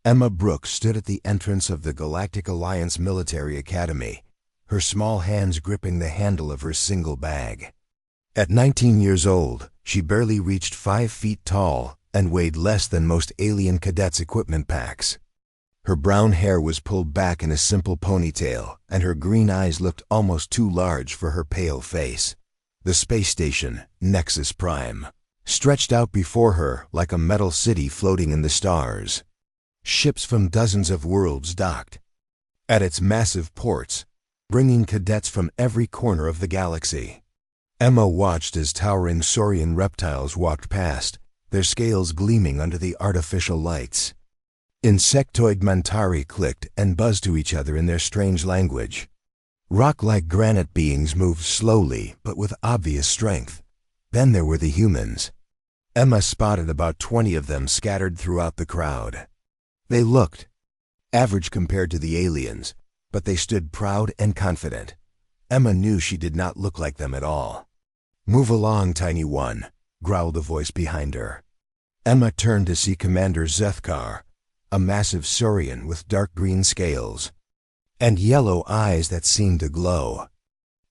Emma Brooks stood at the entrance of the Galactic Alliance Military Academy, her small hands gripping the handle of her single bag. At 19 years old, she barely reached 5 feet tall and weighed less than most alien cadets' equipment packs. Her brown hair was pulled back in a simple ponytail, and her green eyes looked almost too large for her pale face. The space station, Nexus Prime, stretched out before her like a metal city floating in the stars. Ships from dozens of worlds docked at its massive ports, bringing cadets from every corner of the galaxy. Emma watched as towering saurian reptiles walked past, their scales gleaming under the artificial lights. Insectoid Mantari clicked and buzzed to each other in their strange language. Rock-like granite beings moved slowly but with obvious strength. Then there were the humans. Emma spotted about 20 of them scattered throughout the crowd. They looked average compared to the aliens, but they stood proud and confident. Emma knew she did not look like them at all. "Move along, tiny one," growled a voice behind her. Emma turned to see Commander Zethkar, a massive saurian with dark green scales and yellow eyes that seemed to glow.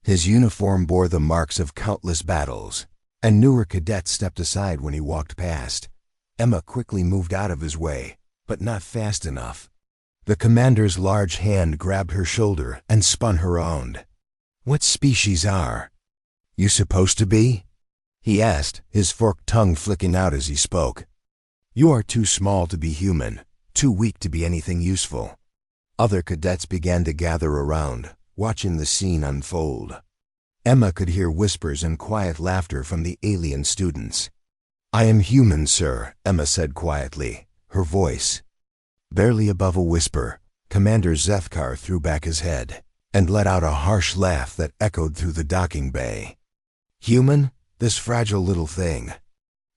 His uniform bore the marks of countless battles, and newer cadets stepped aside when he walked past. Emma quickly moved out of his way, but not fast enough. The commander's large hand grabbed her shoulder and spun her around. "What species are you supposed to be?" he asked, his forked tongue flicking out as he spoke. "You are too small to be human, too weak to be anything useful." Other cadets began to gather around, watching the scene unfold. Emma could hear whispers and quiet laughter from the alien students. "I am human, sir," Emma said quietly, her voice barely above a whisper. Commander Zethkar threw back his head and let out a harsh laugh that echoed through the docking bay. "Human? This fragile little thing.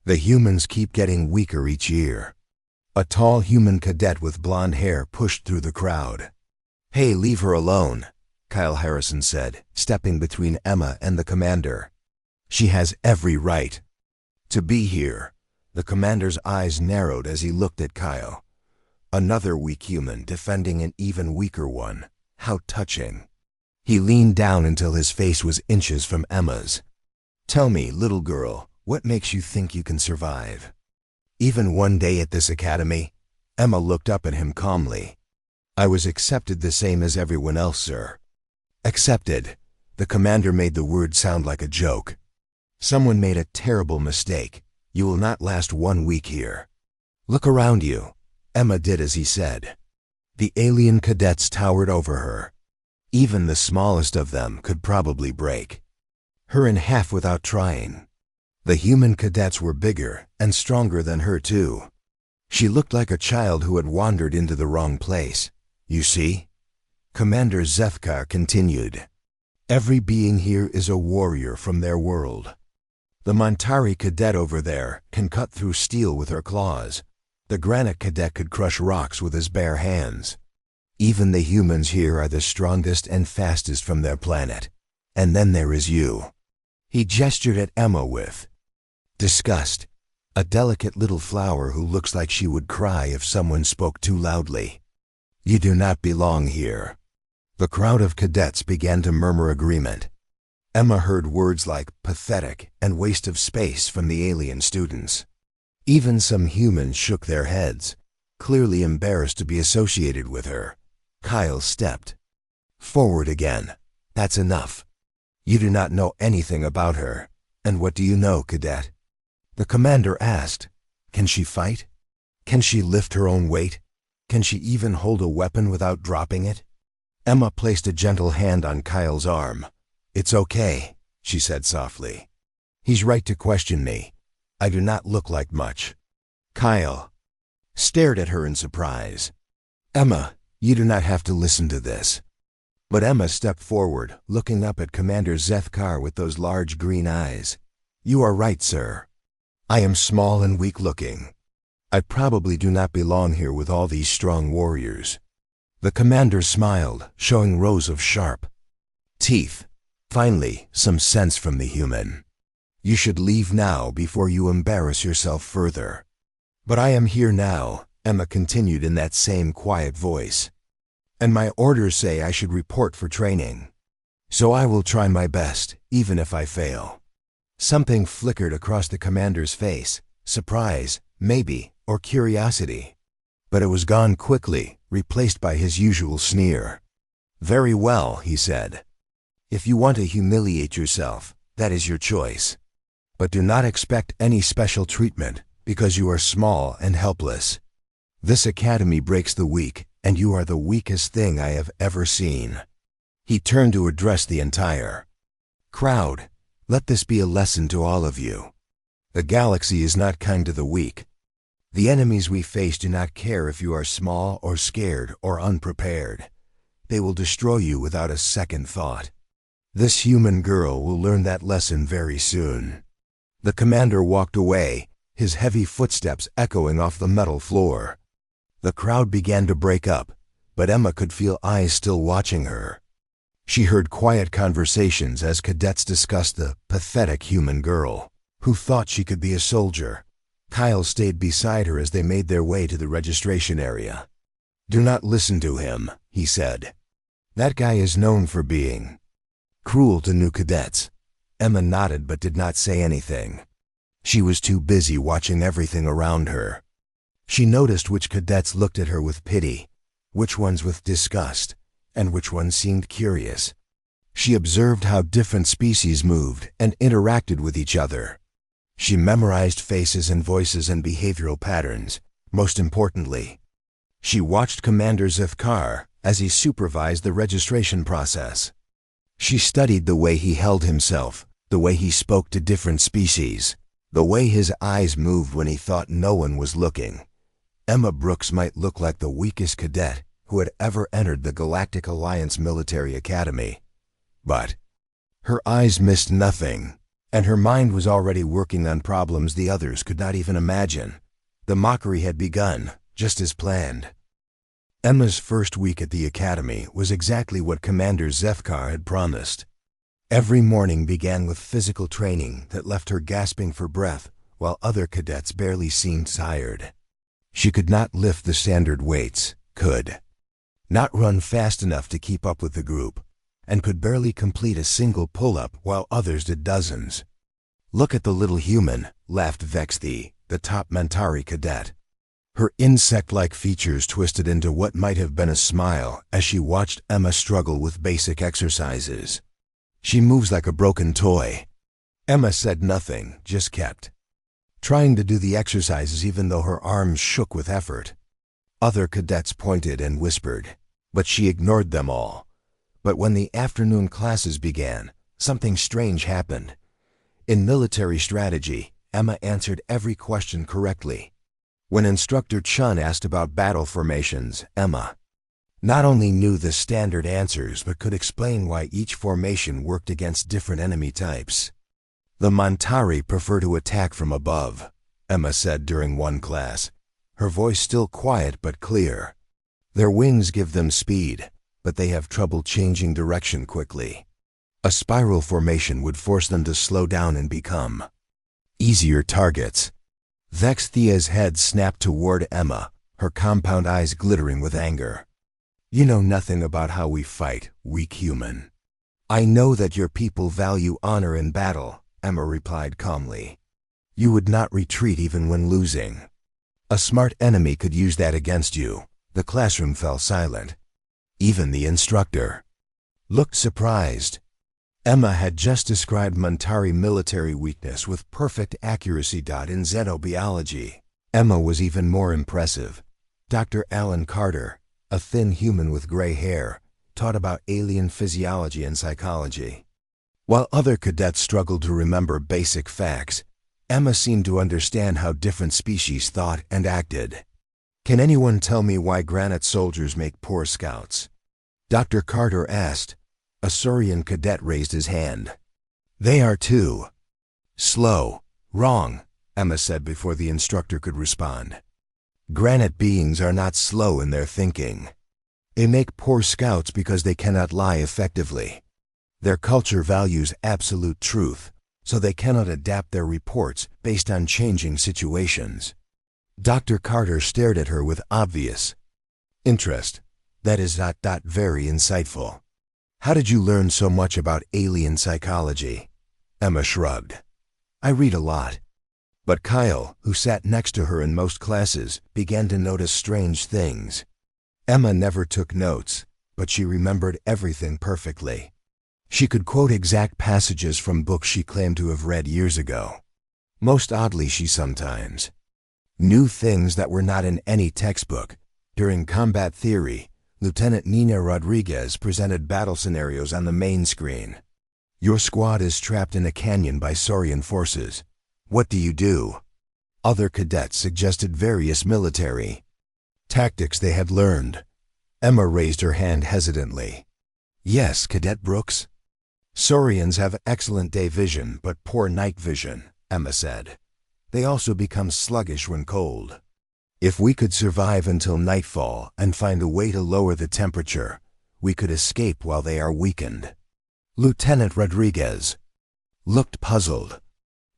The humans keep getting weaker each year." A tall human cadet with blonde hair pushed through the crowd. "Hey, leave her alone," Kyle Harrison said, stepping between Emma and the commander. "She has every right to be here." The commander's eyes narrowed as he looked at Kyle. Another weak human defending an even weaker one. How touching. He leaned down until his face was inches from Emma's. "Tell me, little girl, what makes you think you can survive even one day at this academy?" Emma looked up at him calmly. "I was accepted the same as everyone else, sir." "Accepted?" The commander made the word sound like a joke. "Someone made a terrible mistake. You will not last 1 week here. Look around you." Emma did as he said. The alien cadets towered over her. Even the smallest of them could probably break her in half without trying. The human cadets were bigger and stronger than her too. She looked like a child who had wandered into the wrong place. "You see?" Commander Zethkar continued. "Every being here is a warrior from their world. The Mantari cadet over there can cut through steel with her claws. The granite cadet could crush rocks with his bare hands. Even the humans here are the strongest and fastest from their planet. And then there is you." He gestured at Emma with disgust, a delicate little flower who looks like she would cry if someone spoke too loudly. "You do not belong here." The crowd of cadets began to murmur agreement. Emma heard words like pathetic and waste of space from the alien students. Even some humans shook their heads, clearly embarrassed to be associated with her. Kyle stepped forward again. "That's enough. You do not know anything about her." "And what do you know, cadet?" the commander asked. "Can she fight? Can she lift her own weight? Can she even hold a weapon without dropping it?" Emma placed a gentle hand on Kyle's arm. "It's okay," she said softly. "He's right to question me. I do not look like much." Kyle stared at her in surprise. "Emma, you do not have to listen to this." But Emma stepped forward, looking up at Commander Zethkar with those large green eyes. "You are right, sir. I am small and weak-looking. I probably do not belong here with all these strong warriors." The commander smiled, showing rows of sharp teeth. Finally, some sense from the human. "You should leave now before you embarrass yourself further." "But I am here now," Emma continued in that same quiet voice. "And my orders say I should report for training. So I will try my best, even if I fail." Something flickered across the commander's face, surprise, maybe, or curiosity. But it was gone quickly, replaced by his usual sneer. "Very well," he said. "If you want to humiliate yourself, that is your choice. But do not expect any special treatment, because you are small and helpless. This academy breaks the weak, and you are the weakest thing I have ever seen." He turned to address the entire crowd. "Let this be a lesson to all of you. The galaxy is not kind to the weak. The enemies we face do not care if you are small or scared or unprepared. They will destroy you without a second thought. This human girl will learn that lesson very soon." The commander walked away, his heavy footsteps echoing off the metal floor. The crowd began to break up, but Emma could feel eyes still watching her. She heard quiet conversations as cadets discussed the pathetic human girl, who thought she could be a soldier. Kyle stayed beside her as they made their way to the registration area. "Do not listen to him," he said. "That guy is known for being cruel to new cadets." Emma nodded but did not say anything. She was too busy watching everything around her. She noticed which cadets looked at her with pity, which ones with disgust, and which ones seemed curious. She observed how different species moved and interacted with each other. She memorized faces and voices and behavioral patterns. Most importantly, she watched Commander Zefkar as he supervised the registration process. She studied the way he held himself, the way he spoke to different species, the way his eyes moved when he thought no one was looking. Emma Brooks might look like the weakest cadet who had ever entered the Galactic Alliance Military Academy, but her eyes missed nothing, and her mind was already working on problems the others could not even imagine. The mockery had begun, just as planned. Emma's first week at the academy was exactly what Commander Zefkar had promised. Every morning began with physical training that left her gasping for breath, while other cadets barely seemed tired. She could not lift the standard weights, could not run fast enough to keep up with the group, and could barely complete a single pull-up while others did dozens. "Look at the little human," laughed Vexthi, the top Mentari cadet. Her insect-like features twisted into what might have been a smile as she watched Emma struggle with basic exercises. "She moves like a broken toy." Emma said nothing, just kept trying to do the exercises even though her arms shook with effort. Other cadets pointed and whispered, but she ignored them all. But when the afternoon classes began, something strange happened. In military strategy, Emma answered every question correctly. When Instructor Chun asked about battle formations, Emma not only knew the standard answers but could explain why each formation worked against different enemy types. "The Montari prefer to attack from above," Emma said during one class, her voice still quiet but clear. "Their wings give them speed, but they have trouble changing direction quickly. A spiral formation would force them to slow down and become easier targets." Vexthia's head snapped toward Emma, her compound eyes glittering with anger. "You know nothing about how we fight, weak human." "I know that your people value honor in battle," Emma replied calmly. "You would not retreat even when losing. A smart enemy could use that against you." The classroom fell silent. Even the instructor looked surprised. Emma had just described Montari military weakness with perfect accuracy. In xenobiology, Emma was even more impressive. Dr. Alan Carter, a thin human with gray hair, taught about alien physiology and psychology. While other cadets struggled to remember basic facts, Emma seemed to understand how different species thought and acted. "Can anyone tell me why granite soldiers make poor scouts?" Dr. Carter asked. A Saurian cadet raised his hand. "They are too slow." "Wrong," Emma said before the instructor could respond. "Granite beings are not slow in their thinking. They make poor scouts because they cannot lie effectively. Their culture values absolute truth, so they cannot adapt their reports based on changing situations. Dr. Carter stared at her with obvious interest. That is very insightful. How did you learn so much about alien psychology? Emma shrugged. I read a lot. But Kyle, who sat next to her in most classes, began to notice strange things. Emma never took notes, but she remembered everything perfectly. She could quote exact passages from books she claimed to have read years ago. Most oddly, she sometimes knew things that were not in any textbook. During combat theory, Lieutenant Nina Rodriguez presented battle scenarios on the main screen. Your squad is trapped in a canyon by Saurian forces. What do you do? Other cadets suggested various military tactics they had learned. Emma raised her hand hesitantly. Yes, Cadet Brooks. Saurians have excellent day vision but poor night vision, Emma said. They also become sluggish when cold. If we could survive until nightfall and find a way to lower the temperature, we could escape while they are weakened. Lieutenant Rodriguez looked puzzled.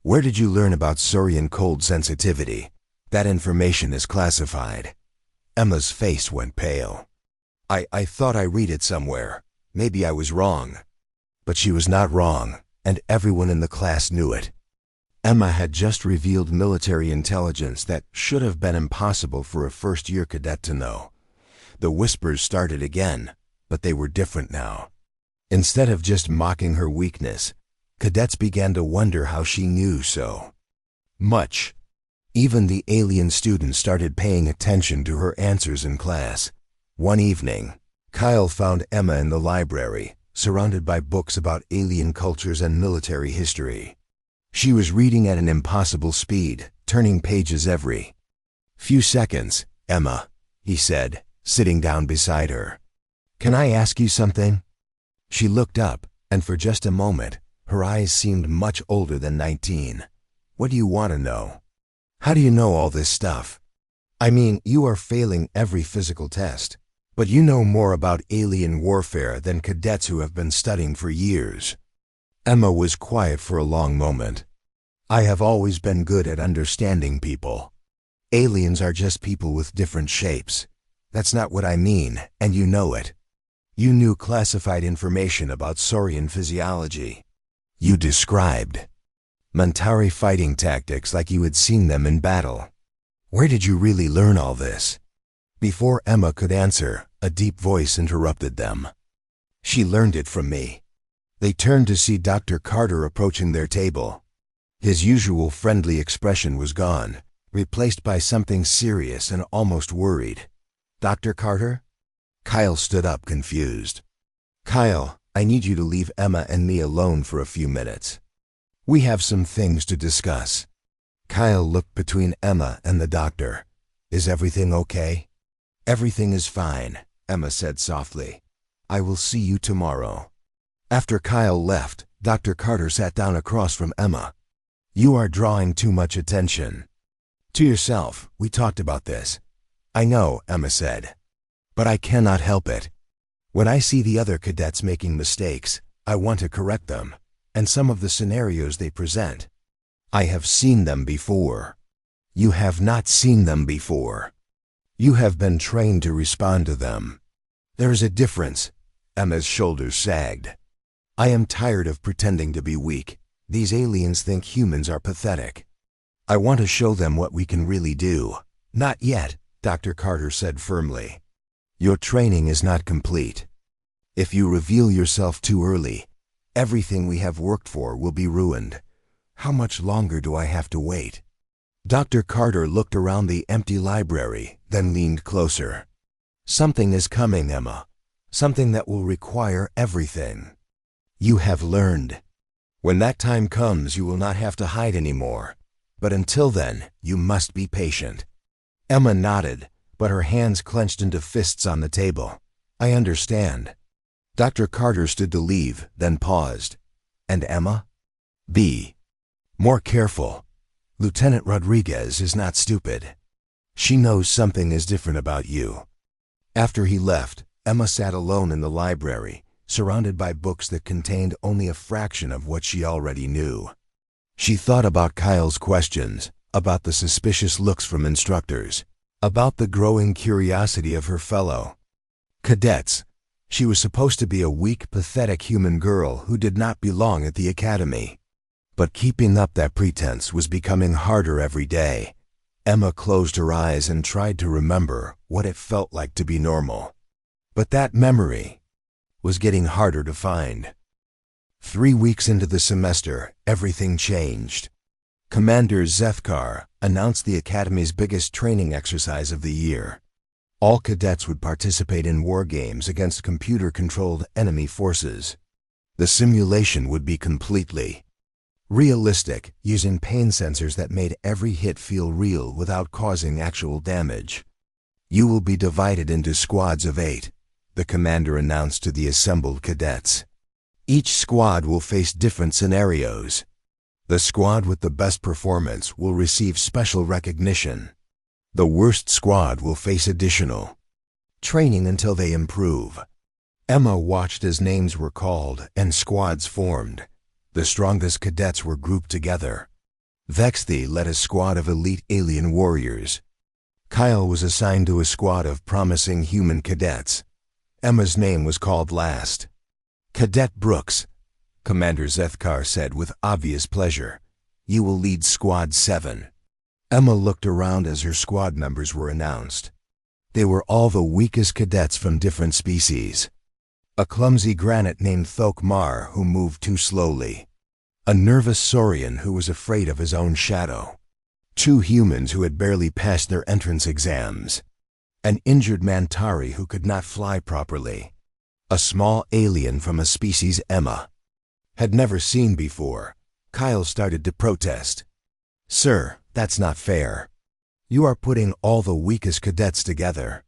Where did you learn about Saurian cold sensitivity? That information is classified. Emma's face went pale. I thought I read it somewhere. Maybe I was wrong. But she was not wrong, and everyone in the class knew it. Emma had just revealed military intelligence that should have been impossible for a first-year cadet to know. The whispers started again, but they were different now. Instead of just mocking her weakness, cadets began to wonder how she knew so much. Even the alien students started paying attention to her answers in class. One evening, Kyle found Emma in the library, surrounded by books about alien cultures and military history. She was reading at an impossible speed, turning pages every few seconds. Emma, he said, sitting down beside her. Can I ask you something? She looked up, and for just a moment, her eyes seemed much older than 19. What do you want to know? How do you know all this stuff? I mean, you are failing every physical test, but you know more about alien warfare than cadets who have been studying for years. Emma was quiet for a long moment. I have always been good at understanding people. Aliens are just people with different shapes. That's not what I mean, and you know it. You knew classified information about Saurian physiology. You described Mentari fighting tactics like you had seen them in battle. Where did you really learn all this? Before Emma could answer, a deep voice interrupted them. She learned it from me. They turned to see Dr. Carter approaching their table. His usual friendly expression was gone, replaced by something serious and almost worried. Dr. Carter? Kyle stood up, confused. Kyle, I need you to leave Emma and me alone for a few minutes. We have some things to discuss. Kyle looked between Emma and the doctor. Is everything okay? Everything is fine, Emma said softly. I will see you tomorrow. After Kyle left, Dr. Carter sat down across from Emma. You are drawing too much attention to yourself. We talked about this. I know, Emma said. But I cannot help it. When I see the other cadets making mistakes, I want to correct them, and some of the scenarios they present. I have seen them before. You have not seen them before. You have been trained to respond to them. There is a difference. Emma's shoulders sagged. I am tired of pretending to be weak. These aliens think humans are pathetic. I want to show them what we can really do. Not yet, Dr. Carter said firmly. Your training is not complete. If you reveal yourself too early, everything we have worked for will be ruined. How much longer do I have to wait? Dr. Carter looked around the empty library, then leaned closer. Something is coming, Emma. Something that will require everything you have learned. When that time comes, you will not have to hide anymore. But until then, you must be patient. Emma nodded, but her hands clenched into fists on the table. I understand. Dr. Carter stood to leave, then paused. And Emma? Be more careful. Lieutenant Rodriguez is not stupid. She knows something is different about you. After he left, Emma sat alone in the library, surrounded by books that contained only a fraction of what she already knew. She thought about Kyle's questions, about the suspicious looks from instructors, about the growing curiosity of her fellow cadets. She was supposed to be a weak, pathetic human girl who did not belong at the academy. But keeping up that pretense was becoming harder every day. Emma closed her eyes and tried to remember what it felt like to be normal. But that memory was getting harder to find. 3 weeks into the semester, everything changed. Commander Zethkar announced the Academy's biggest training exercise of the year. All cadets would participate in war games against computer-controlled enemy forces. The simulation would be completely realistic, using pain sensors that made every hit feel real without causing actual damage. You will be divided into squads of 8, the commander announced to the assembled cadets. Each squad will face different scenarios. The squad with the best performance will receive special recognition. The worst squad will face additional training until they improve. Emma watched as names were called and squads formed. The strongest cadets were grouped together. Vexthi led a squad of elite alien warriors. Kyle was assigned to a squad of promising human cadets. Emma's name was called last. Cadet Brooks, Commander Zethkar said with obvious pleasure. You will lead Squad 7. Emma looked around as her squad members were announced. They were all the weakest cadets from different species. A clumsy granite named Thokmar who moved too slowly. A nervous Saurian who was afraid of his own shadow. 2 humans who had barely passed their entrance exams. An injured Mantari who could not fly properly. A small alien from a species Emma had never seen before. Kyle started to protest. Sir, that's not fair. You are putting all the weakest cadets together.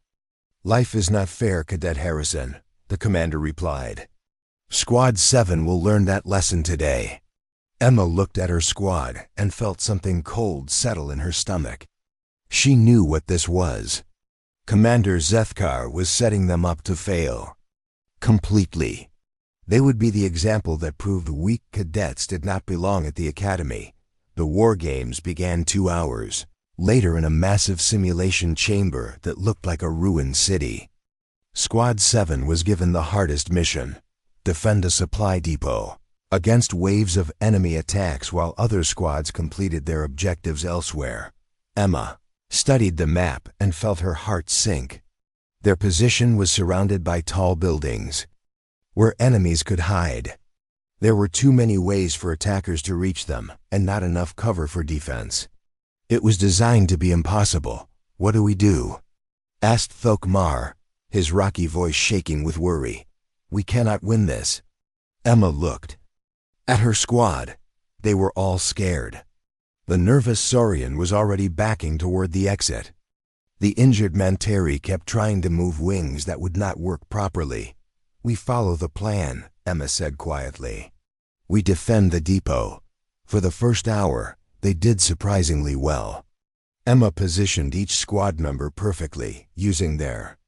Life is not fair, Cadet Harrison, the commander replied. Squad 7 will learn that lesson today. Emma looked at her squad and felt something cold settle in her stomach. She knew what this was. Commander Zethkar was setting them up to fail. Completely. They would be the example that proved weak cadets did not belong at the academy. The war games began 2 hours later in a massive simulation chamber that looked like a ruined city. Squad 7 was given the hardest mission: defend a supply depot against waves of enemy attacks while other squads completed their objectives elsewhere. Emma studied the map and felt her heart sink. Their position was surrounded by tall buildings where enemies could hide. There were too many ways for attackers to reach them and not enough cover for defense. It was designed to be impossible. What do we do? Asked Thokmar, his rocky voice shaking with worry. We cannot win this. Emma looked at her squad. They were all scared. The nervous Saurian was already backing toward the exit. The injured Mantari kept trying to move wings that would not work properly. We follow the plan, Emma said quietly. We defend the depot. For the first hour, they did surprisingly well. Emma positioned each squad member perfectly, using their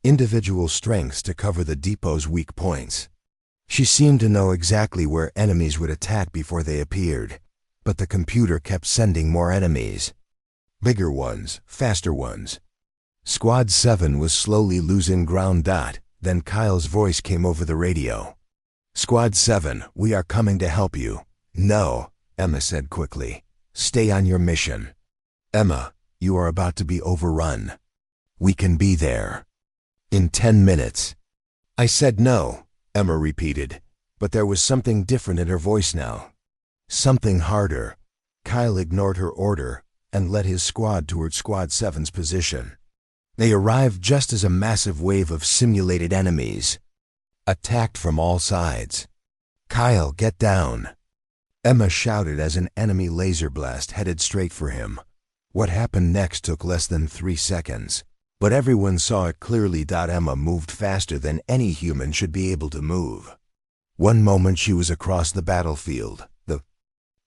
individual strengths to cover the depot's weak points. She seemed to know exactly where enemies would attack before they appeared, but the computer kept sending more enemies. Bigger ones, faster ones. Squad 7 was slowly losing ground. Then Kyle's voice came over the radio. Squad 7, we are coming to help you. No, Emma said quickly. Stay on your mission. Emma, you are about to be overrun. We can be there in 10 minutes. I said no, Emma repeated, but there was something different in her voice now. Something harder. Kyle ignored her order and led his squad toward Squad 7's position. They arrived just as a massive wave of simulated enemies attacked from all sides. Kyle, get down! Emma shouted as an enemy laser blast headed straight for him. What happened next took less than 3 seconds, but everyone saw it clearly. Emma moved faster than any human should be able to move. One moment she was across the battlefield. The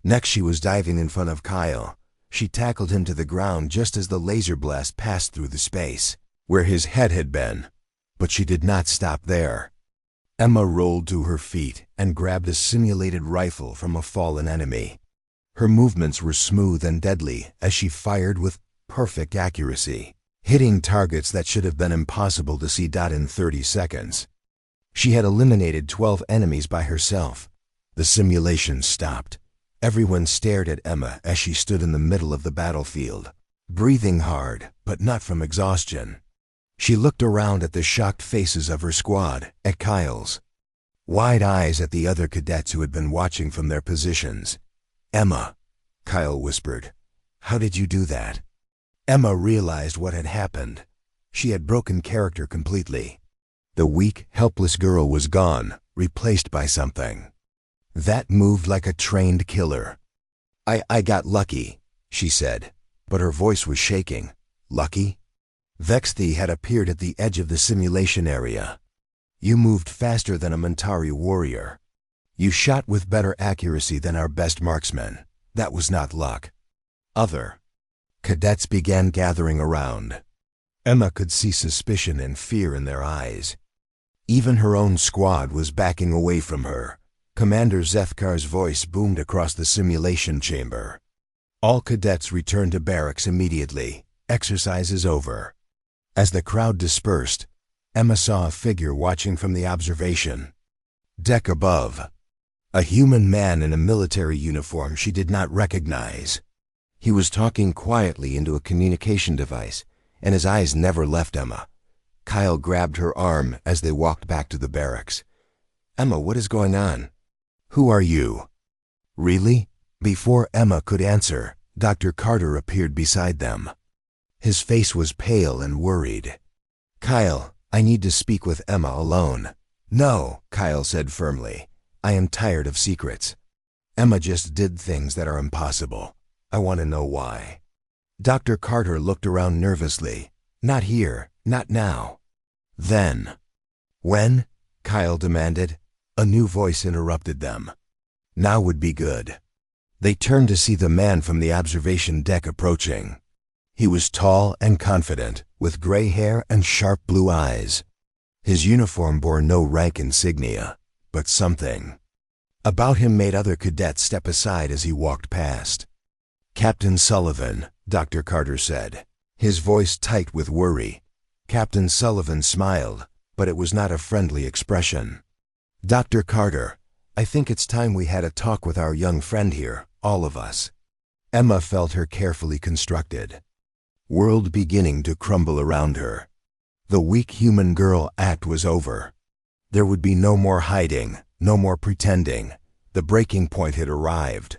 next she was diving in front of Kyle. She tackled him to the ground just as the laser blast passed through the space where his head had been. But she did not stop there. Emma rolled to her feet and grabbed a simulated rifle from a fallen enemy. Her movements were smooth and deadly as she fired with perfect accuracy, hitting targets that should have been impossible to see in 30 seconds. She had eliminated 12 enemies by herself. The simulation stopped. Everyone stared at Emma as she stood in the middle of the battlefield, breathing hard, but not from exhaustion. She looked around at the shocked faces of her squad, at Kyle's, wide eyes at the other cadets who had been watching from their positions. "Emma," Kyle whispered, "how did you do that?" Emma realized what had happened. She had broken character completely. The weak, helpless girl was gone, replaced by something that moved like a trained killer. I got lucky," she said, but her voice was shaking. "Lucky?" Vexthi had appeared at the edge of the simulation area. "You moved faster than a Mentari warrior. You shot with better accuracy than our best marksmen. That was not luck." Other cadets began gathering around. Emma could see suspicion and fear in their eyes. Even her own squad was backing away from her. Commander Zethkar's voice boomed across the simulation chamber. "All cadets return to barracks immediately. Exercise is over." As the crowd dispersed, Emma saw a figure watching from the observation deck above. A human man in a military uniform she did not recognize. He was talking quietly into a communication device, and his eyes never left Emma. Kyle grabbed her arm as they walked back to the barracks. "Emma, what is going on? Who are you?" "Really?" Before Emma could answer, Dr. Carter appeared beside them. His face was pale and worried. "Kyle, I need to speak with Emma alone." "No," Kyle said firmly. "I am tired of secrets. Emma just did things that are impossible. I want to know why." Dr. Carter looked around nervously. "Not here, not now." "Then." "When?" Kyle demanded. A new voice interrupted them. "Now would be good." They turned to see the man from the observation deck approaching. He was tall and confident, with gray hair and sharp blue eyes. His uniform bore no rank insignia, but something about him made other cadets step aside as he walked past. "Captain Sullivan," Dr. Carter said, his voice tight with worry. Captain Sullivan smiled, but it was not a friendly expression. "Dr. Carter, I think it's time we had a talk with our young friend here, all of us." Emma felt her carefully constructed world beginning to crumble around her. The weak human girl act was over. There would be no more hiding, no more pretending. The breaking point had arrived.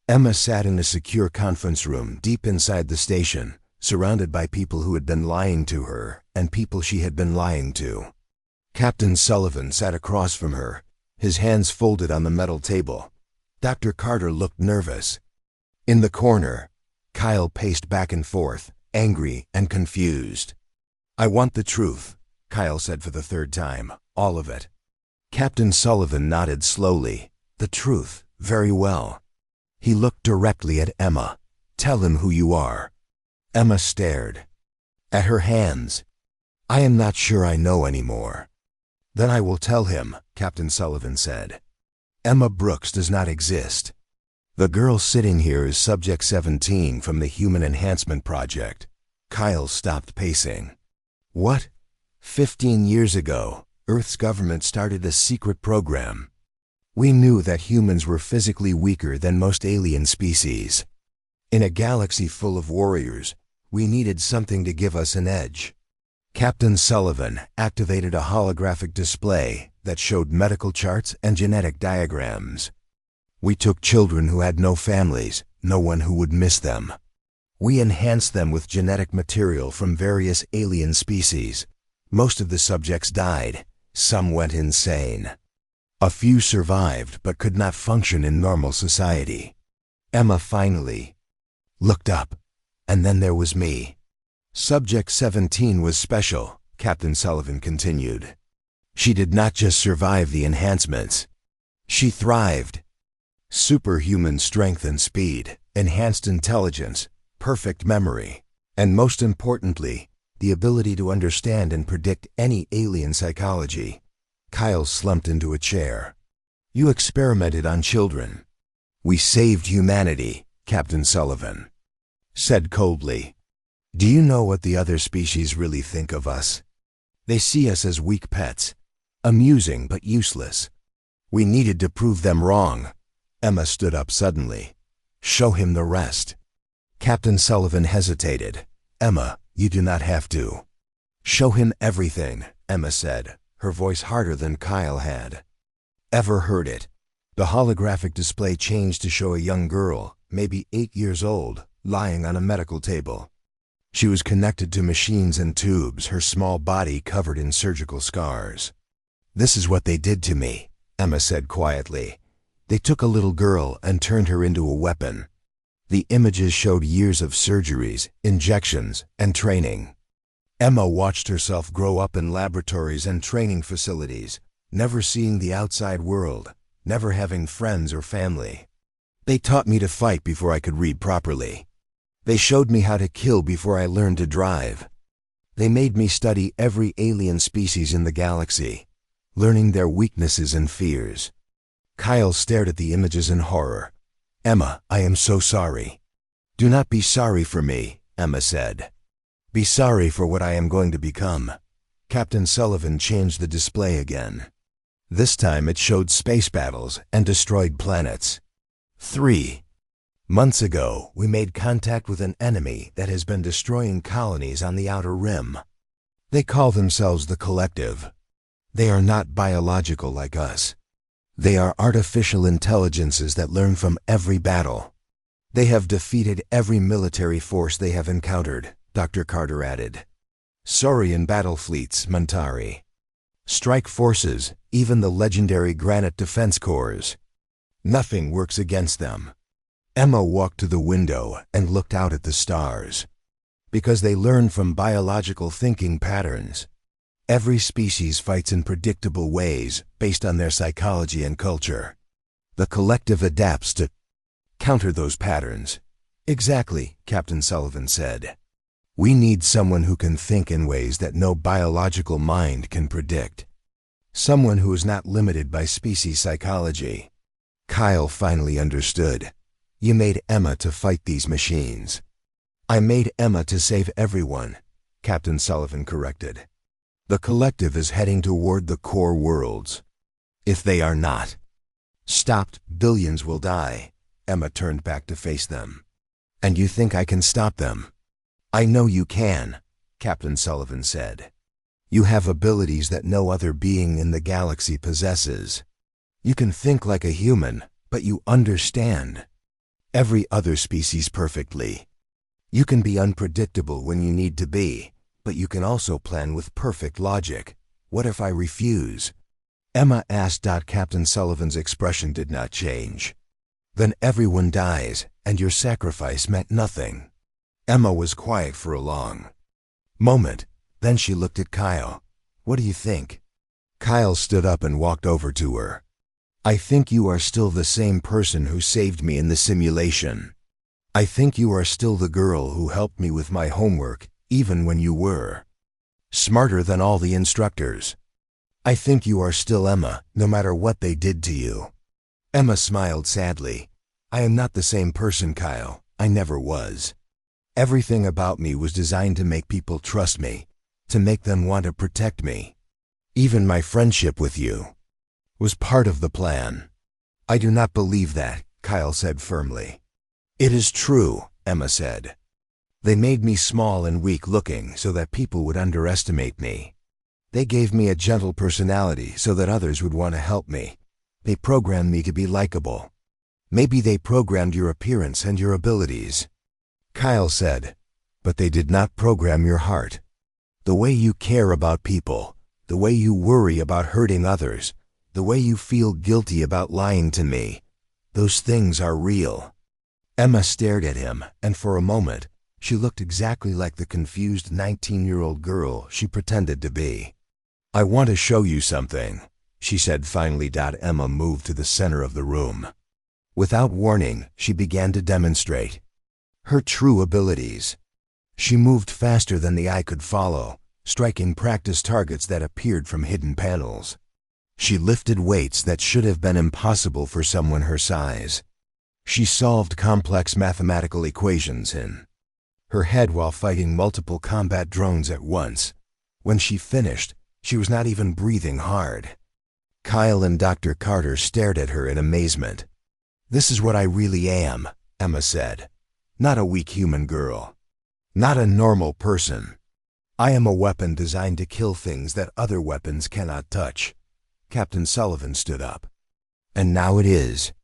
Emma sat in a secure conference room deep inside the station, surrounded by people who had been lying to her and people she had been lying to. Captain Sullivan sat across from her, his hands folded on the metal table. Dr. Carter looked nervous. In the corner, Kyle paced back and forth, angry and confused. "I want the truth," Kyle said for the third time, "all of it." Captain Sullivan nodded slowly. "The truth, very well." He looked directly at Emma. "Tell him who you are." Emma stared at her hands. "I am not sure I know anymore." "Then I will tell him," Captain Sullivan said. "Emma Brooks does not exist. The girl sitting here is Subject 17 from the Human Enhancement Project." Kyle stopped pacing. "What?" 15 years ago, Earth's government started a secret program. We knew that humans were physically weaker than most alien species. In a galaxy full of warriors, we needed something to give us an edge. Captain Sullivan activated a holographic display that showed medical charts and genetic diagrams. We took children who had no families, no one who would miss them. We enhanced them with genetic material from various alien species. Most of the subjects died. Some went insane. A few survived but could not function in normal society. Emma finally looked up, and then there was me. Subject 17 was special, Captain Sullivan continued. She did not just survive the enhancements. She thrived. Superhuman strength and speed, enhanced intelligence, perfect memory, and most importantly, the ability to understand and predict any alien psychology. Kyle slumped into a chair. "You experimented on children." "We saved humanity," Captain Sullivan said coldly. "Do you know what the other species really think of us? They see us as weak pets, amusing but useless. We needed to prove them wrong." Emma stood up suddenly. "Show him the rest." Captain Sullivan hesitated. "Emma, you do not have to." "Show him everything," Emma said, her voice harder than Kyle had ever heard it. The holographic display changed to show a young girl, maybe 8 years old, lying on a medical table. She was connected to machines and tubes, her small body covered in surgical scars. "This is what they did to me," Emma said quietly. "They took a little girl and turned her into a weapon." The images showed years of surgeries, injections, and training. Emma watched herself grow up in laboratories and training facilities, never seeing the outside world, never having friends or family. "They taught me to fight before I could read properly. They showed me how to kill before I learned to drive. They made me study every alien species in the galaxy, learning their weaknesses and fears." Kyle stared at the images in horror. "Emma, I am so sorry." "Do not be sorry for me," Emma said. "Be sorry for what I am going to become." Captain Sullivan changed the display again. This time it showed space battles and destroyed planets. 3 months ago, we made contact with an enemy that has been destroying colonies on the outer rim. They call themselves the Collective. They are not biological like us. They are artificial intelligences that learn from every battle. They have defeated every military force they have encountered, Dr. Carter added. Saurian battle fleets, Mentari. Strike forces, even the legendary Granite Defense Corps. Nothing works against them. Emma walked to the window and looked out at the stars. Because they learn from biological thinking patterns. Every species fights in predictable ways based on their psychology and culture. The Collective adapts to counter those patterns. Exactly, Captain Sullivan said. We need someone who can think in ways that no biological mind can predict. Someone who is not limited by species psychology. Kyle finally understood. You made Emma to fight these machines. I made Emma to save everyone, Captain Sullivan corrected. The Collective is heading toward the core worlds. If they are not stopped, billions will die. Emma turned back to face them. And you think I can stop them? I know you can, Captain Sullivan said. You have abilities that no other being in the galaxy possesses. You can think like a human, but you understand every other species perfectly. You can be unpredictable when you need to be, but you can also plan with perfect logic. What if I refuse? Emma asked. Captain Sullivan's expression did not change. Then everyone dies, and your sacrifice meant nothing. Emma was quiet for a long moment. Then she looked at Kyle. What do you think? Kyle stood up and walked over to her. I think you are still the same person who saved me in the simulation. I think you are still the girl who helped me with my homework, even when you were smarter than all the instructors. I think you are still Emma, no matter what they did to you. Emma smiled sadly. I am not the same person, Kyle. I never was. Everything about me was designed to make people trust me, to make them want to protect me. Even my friendship with you was part of the plan. I do not believe that, Kyle said firmly. It is true, Emma said. They made me small and weak-looking so that people would underestimate me. They gave me a gentle personality so that others would want to help me. They programmed me to be likable. Maybe they programmed your appearance and your abilities. Kyle said, but they did not program your heart. The way you care about people, the way you worry about hurting others, the way you feel guilty about lying to me, those things are real. Emma stared at him, and for a moment, she looked exactly like the confused 19-year-old girl she pretended to be. I want to show you something, she said finally. Emma moved to the center of the room. Without warning, she began to demonstrate her true abilities. She moved faster than the eye could follow, striking practice targets that appeared from hidden panels. She lifted weights that should have been impossible for someone her size. She solved complex mathematical equations in her head while fighting multiple combat drones at once. When she finished, she was not even breathing hard. Kyle and Dr. Carter stared at her in amazement. "This is what I really am," Emma said. "Not a weak human girl. Not a normal person. I am a weapon designed to kill things that other weapons cannot touch." Captain Sullivan stood up. "And now it is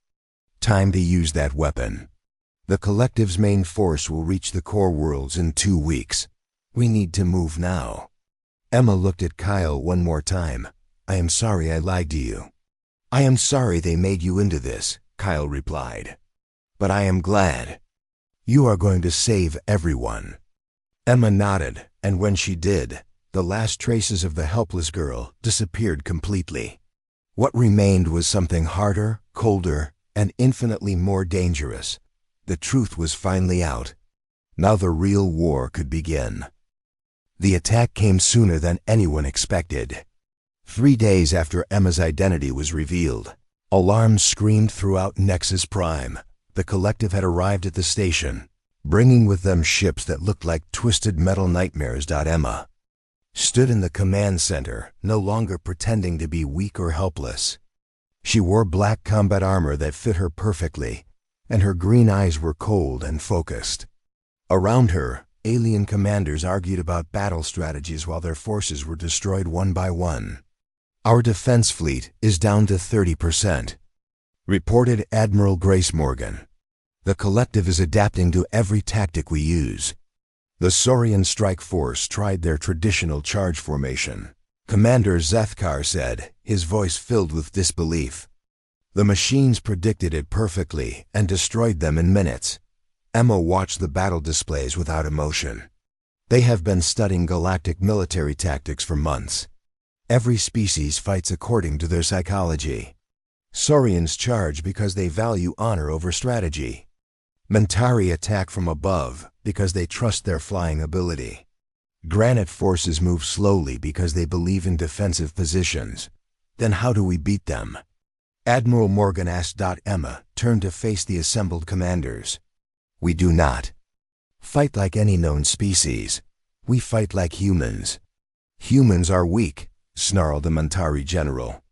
time to use that weapon. The collective's main force will reach the core worlds in 2 weeks. We need to move now." Emma looked at Kyle one more time. "I am sorry I lied to you." "I am sorry they made you into this," Kyle replied. "But I am glad. You are going to save everyone." Emma nodded, and when she did, the last traces of the helpless girl disappeared completely. What remained was something harder, colder, and infinitely more dangerous. The truth was finally out. Now the real war could begin. The attack came sooner than anyone expected. 3 days after Emma's identity was revealed, alarms screamed throughout Nexus Prime. The collective had arrived at the station, bringing with them ships that looked like twisted metal nightmares. Emma stood in the command center, no longer pretending to be weak or helpless. She wore black combat armor that fit her perfectly, and her green eyes were cold and focused. Around her, alien commanders argued about battle strategies while their forces were destroyed one by one. "Our defense fleet is down to 30%, reported Admiral Grace Morgan. "The collective is adapting to every tactic we use." The Saurian strike force tried their traditional charge formation. Commander Zethkar said, his voice filled with disbelief. "The machines predicted it perfectly and destroyed them in minutes." Emma watched the battle displays without emotion. They have been studying galactic military tactics for months. Every species fights according to their psychology. Saurians charge because they value honor over strategy. Mentari attack from above because they trust their flying ability. Granite forces move slowly because they believe in defensive positions. Then how do we beat them? Admiral Morgan asked. Emma turned to face the assembled commanders. "We do not fight like any known species. We fight like humans." "Humans are weak," snarled the Mentari general.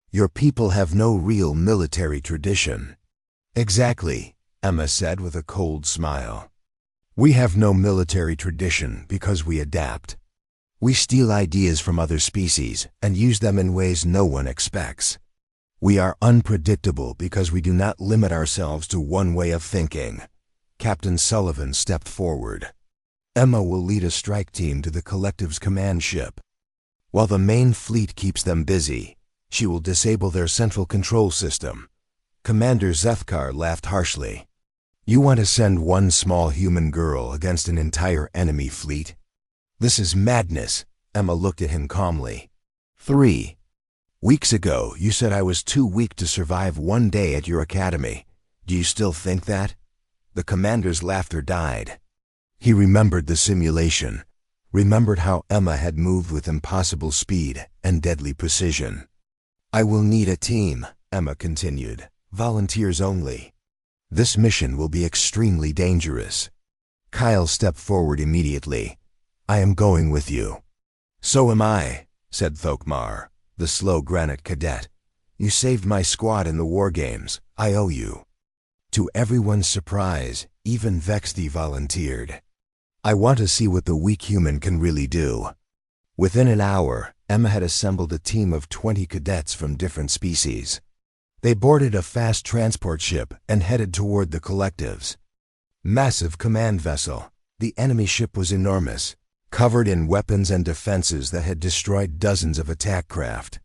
"Your people have no real military tradition." "Exactly," Emma said with a cold smile. "We have no military tradition because we adapt. We steal ideas from other species and use them in ways no one expects. We are unpredictable because we do not limit ourselves to one way of thinking." Captain Sullivan stepped forward. "Emma will lead a strike team to the collective's command ship. While the main fleet keeps them busy, she will disable their central control system." Commander Zethkar laughed harshly. "You want to send one small human girl against an entire enemy fleet? This is madness." Emma looked at him calmly. 3 weeks ago, you said I was too weak to survive 1 day at your academy. Do you still think that?" The commander's laughter died. He remembered the simulation, remembered how Emma had moved with impossible speed and deadly precision. "I will need a team," Emma continued. "Volunteers only. This mission will be extremely dangerous." Kyle stepped forward immediately. "I am going with you." "So am I," said Thokmar, the slow granite cadet. "You saved my squad in the war games. I owe you." To everyone's surprise, even Vexti volunteered. "I want to see what the weak human can really do." Within an hour, Emma had assembled a team of 20 cadets from different species. They boarded a fast transport ship and headed toward the collectives. Massive command vessel. The enemy ship was enormous, covered in weapons and defenses that had destroyed dozens of attack craft.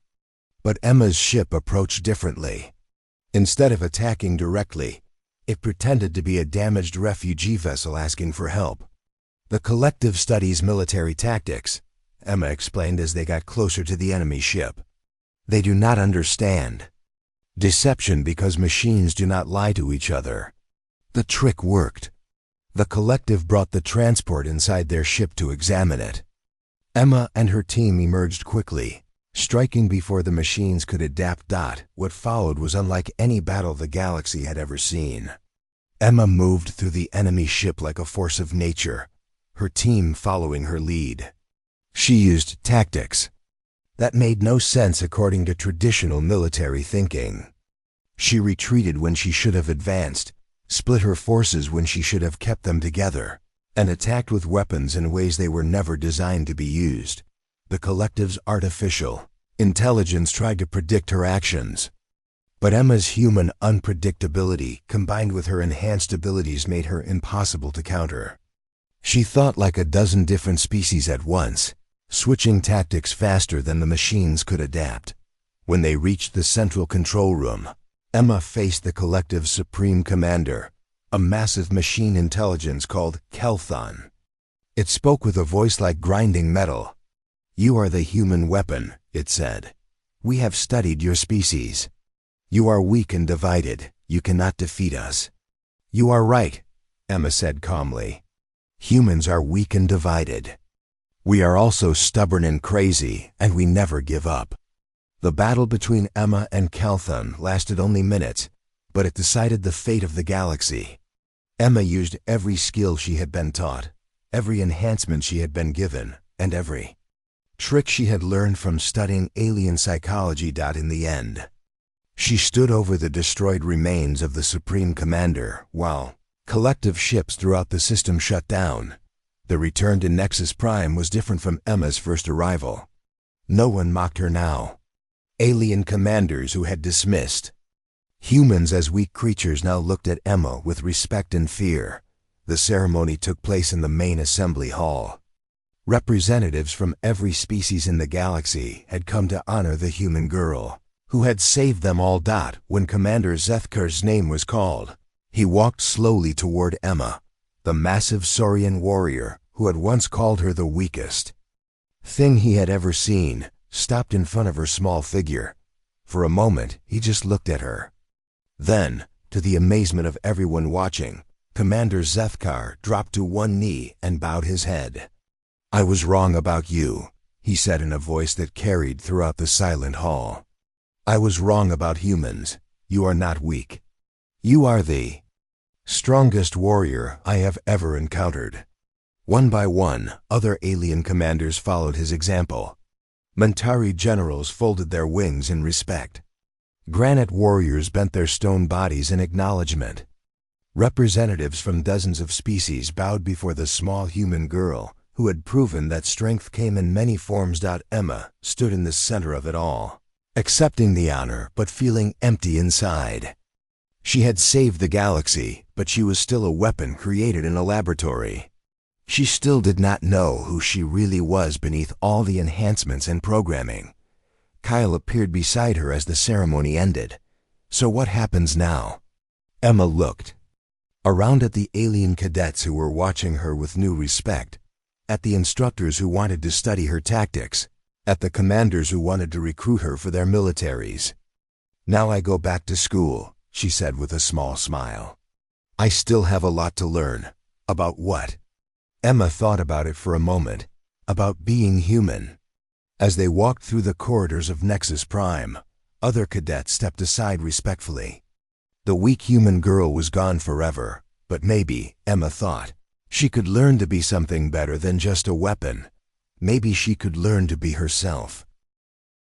But Emma's ship approached differently. Instead of attacking directly, it pretended to be a damaged refugee vessel asking for help. "The collective studies military tactics," Emma explained as they got closer to the enemy ship. "They do not understand deception because machines do not lie to each other." The trick worked. The collective brought the transport inside their ship to examine it. Emma and her team emerged quickly, striking before the machines could adapt. What followed was unlike any battle the galaxy had ever seen. Emma moved through the enemy ship like a force of nature, her team following her lead. She used tactics that made no sense according to traditional military thinking. She retreated when she should have advanced, split her forces when she should have kept them together, and attacked with weapons in ways they were never designed to be used. The collective's artificial intelligence tried to predict her actions, but Emma's human unpredictability combined with her enhanced abilities made her impossible to counter. She thought like a dozen different species at once, switching tactics faster than the machines could adapt. When they reached the central control room, Emma faced the collective's supreme commander, a massive machine intelligence called Kelthon. It spoke with a voice like grinding metal. "You are the human weapon," it said. "We have studied your species. You are weak and divided. You cannot defeat us." "You are right," Emma said calmly. "Humans are weak and divided. We are also stubborn and crazy, and we never give up." The battle between Emma and Kelthon lasted only minutes, but it decided the fate of the galaxy. Emma used every skill she had been taught, every enhancement she had been given, and every trick she had learned from studying alien psychology. In the end, she stood over the destroyed remains of the Supreme Commander while collective ships throughout the system shut down. The return to Nexus Prime was different from Emma's first arrival. No one mocked her now. Alien commanders who had dismissed humans as weak creatures now looked at Emma with respect and fear. The ceremony took place in the main assembly hall. Representatives from every species in the galaxy had come to honor the human girl, who had saved them all. When Commander Zethkar's name was called, he walked slowly toward Emma, the massive Saurian warrior who had once called her the weakest thing he had ever seen, stopped in front of her small figure. For a moment, he just looked at her. Then, to the amazement of everyone watching, Commander Zethkar dropped to one knee and bowed his head. "I was wrong about you," he said in a voice that carried throughout the silent hall. "I was wrong about humans. You are not weak. You are the strongest warrior I have ever encountered." One by one, other alien commanders followed his example. Mentari generals folded their wings in respect. Granite warriors bent their stone bodies in acknowledgement. Representatives from dozens of species bowed before the small human girl who had proven that strength came in many forms. Emma stood in the center of it all, accepting the honor but feeling empty inside. She had saved the galaxy, but she was still a weapon created in a laboratory. She still did not know who she really was beneath all the enhancements and programming. Kyle appeared beside her as the ceremony ended. "So what happens now?" Emma looked around at the alien cadets who were watching her with new respect, at the instructors who wanted to study her tactics, at the commanders who wanted to recruit her for their militaries. "Now I go back to school," she said with a small smile. "I still have a lot to learn." "About what?" Emma thought about it for a moment. About being human. As they walked through the corridors of Nexus Prime, other cadets stepped aside respectfully. The weak human girl was gone forever, but maybe, Emma thought, she could learn to be something better than just a weapon. Maybe she could learn to be herself.